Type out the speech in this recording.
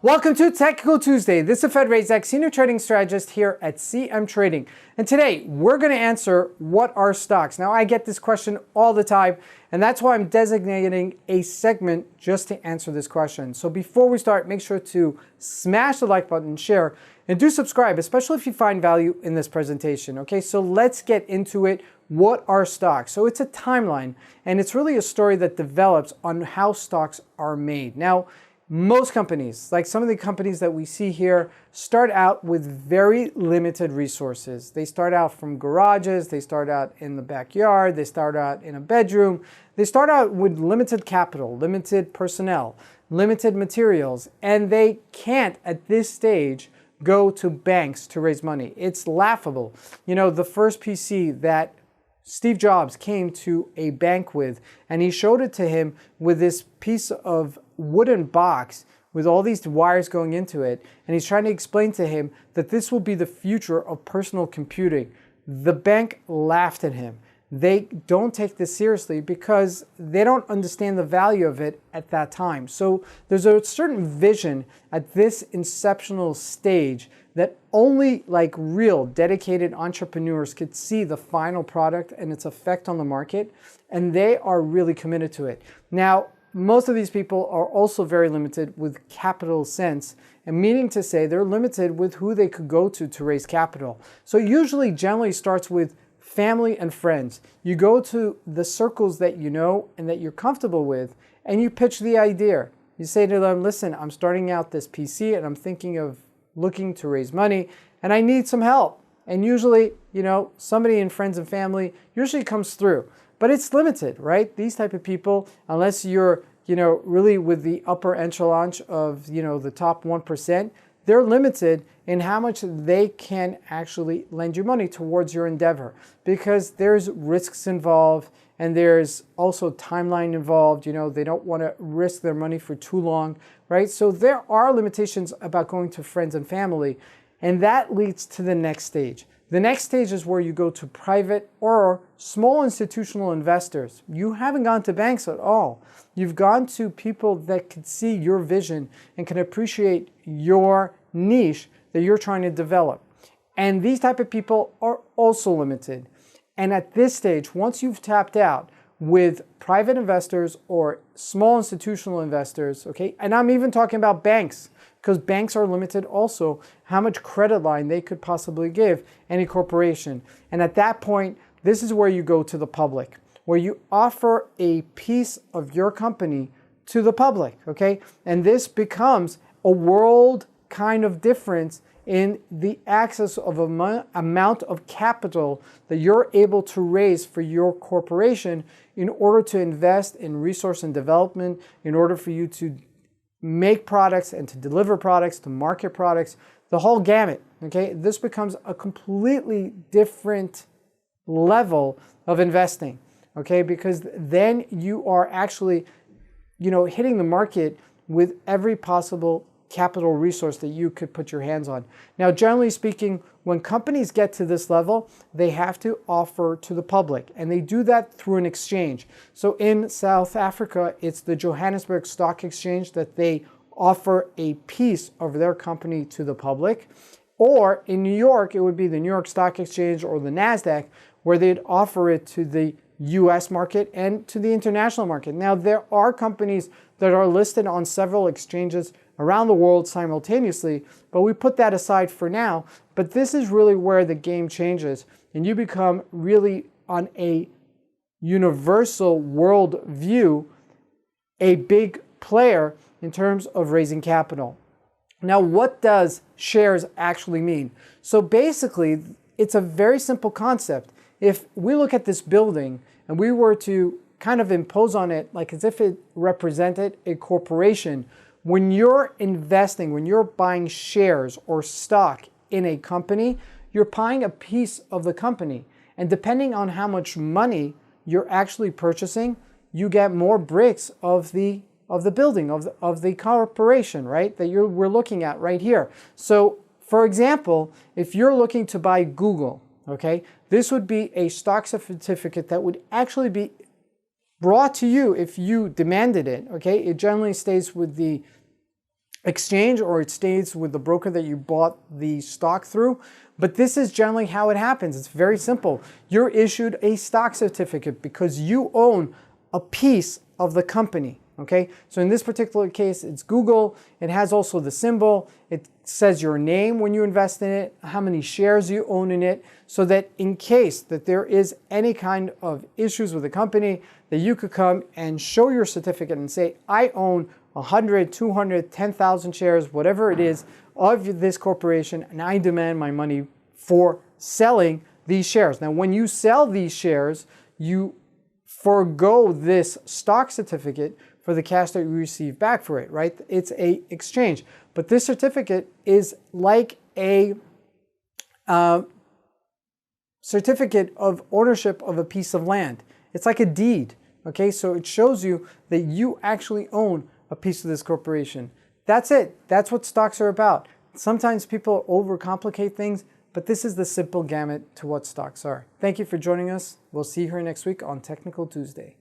Welcome to Technical Tuesday. This is Fed Razak, Senior Trading Strategist here at CMTrading. And today we're going to answer what are stocks. Now I get this question all the time, and that's why I'm designating a segment just to answer this question. So before we start, make sure to smash the like button, share, and do subscribe, especially if you find value in this presentation. Okay, so let's get into it. What are stocks? So it's a timeline, and it's really a story that develops on how stocks are made. Now, most companies, like some of the companies that we see here, start out with very limited resources. They start out from garages, they start out in the backyard, they start out in a bedroom. They start out with limited capital, limited personnel, limited materials, and they can't at this stage go to banks to raise money. It's laughable. You know, the first PC that Steve Jobs came to a bank with, and he showed it to him with this piece of wooden box with all these wires going into it, and he's trying to explain to him that this will be the future of personal computing. The bank laughed at him. They don't take this seriously because they don't understand the value of it at that time. So there's a certain vision at this inceptional stage that only like real dedicated entrepreneurs could see the final product and its effect on the market, and they are really committed to it. Now, most of these people are also very limited with capital sense, and meaning to say they're limited with who they could go to raise capital. So it usually generally starts with family and friends. You go to the circles that you know and that you're comfortable with, and you pitch the idea. You say to them, listen, I'm starting out this PC and I'm thinking of looking to raise money and I need some help. And usually, you know, somebody in friends and family usually comes through, but it's limited, right? These type of people, unless you're, you know, really with the upper echelon of, you know, the top 1%, they're limited in how much they can actually lend you money towards your endeavor, because there's risks involved and there's also timeline involved. You know, they don't want to risk their money for too long, right? So there are limitations about going to friends and family, and that leads to the next stage. The next stage is where you go to private or small institutional investors. You haven't gone to banks at all. You've gone to people that can see your vision and can appreciate your niche that you're trying to develop. And these type of people are also limited. And at this stage, once you've tapped out with private investors or small institutional investors, okay, and I'm even talking about banks, because banks are limited also how much credit line they could possibly give any corporation. And at that point, this is where you go to the public, where you offer a piece of your company to the public, okay? And this becomes a world kind of difference in the access of amount of capital that you're able to raise for your corporation in order to invest in resource and development, in order for you to make products and to deliver products, to market products, the whole gamut, okay? This becomes a completely different level of investing, okay? Because then you are actually, you know, hitting the market with every possible capital resource that you could put your hands on. Now, generally speaking, when companies get to this level, they have to offer to the public, and they do that through an exchange. So in South Africa, it's the Johannesburg Stock Exchange that they offer a piece of their company to the public. Or in New York, it would be the New York Stock Exchange or the NASDAQ, where they'd offer it to the US market and to the international market. Now, there are companies that are listed on several exchanges around the world simultaneously, but we put that aside for now. But this is really where the game changes, and you become really on a universal world view, a big player in terms of raising capital. Now, what does shares actually mean? So basically, it's a very simple concept. If we look at this building and we were to kind of impose on it like as if it represented a corporation, when you're investing, when you're buying shares or stock in a company, you're buying a piece of the company. And depending on how much money you're actually purchasing, you get more bricks of the building, of the corporation, right? That we're looking at right here. So, for example, if you're looking to buy Google, okay, this would be a stock certificate that would actually be brought to you if you demanded it, okay? It generally stays with the exchange or it stays with the broker that you bought the stock through. But this is generally how it happens. It's very simple. You're issued a stock certificate because you own a piece of the company. Okay, so in this particular case, it's Google. It has also the symbol. It says your name when you invest in it, how many shares you own in it, so that in case that there is any kind of issues with the company, that you could come and show your certificate and say, I own 100, 200, 10,000 shares, whatever it is, of this corporation, and I demand my money for selling these shares. Now, when you sell these shares, you forego this stock certificate for the cash that you receive back for it, right? It's a exchange. But this certificate is like a certificate of ownership of a piece of land. It's like a deed, okay? So it shows you that you actually own a piece of this corporation. That's it. That's what stocks are about. Sometimes people overcomplicate things, but this is the simple gamut to what stocks are. Thank you for joining us. We'll see you here next week on Technical Tuesday.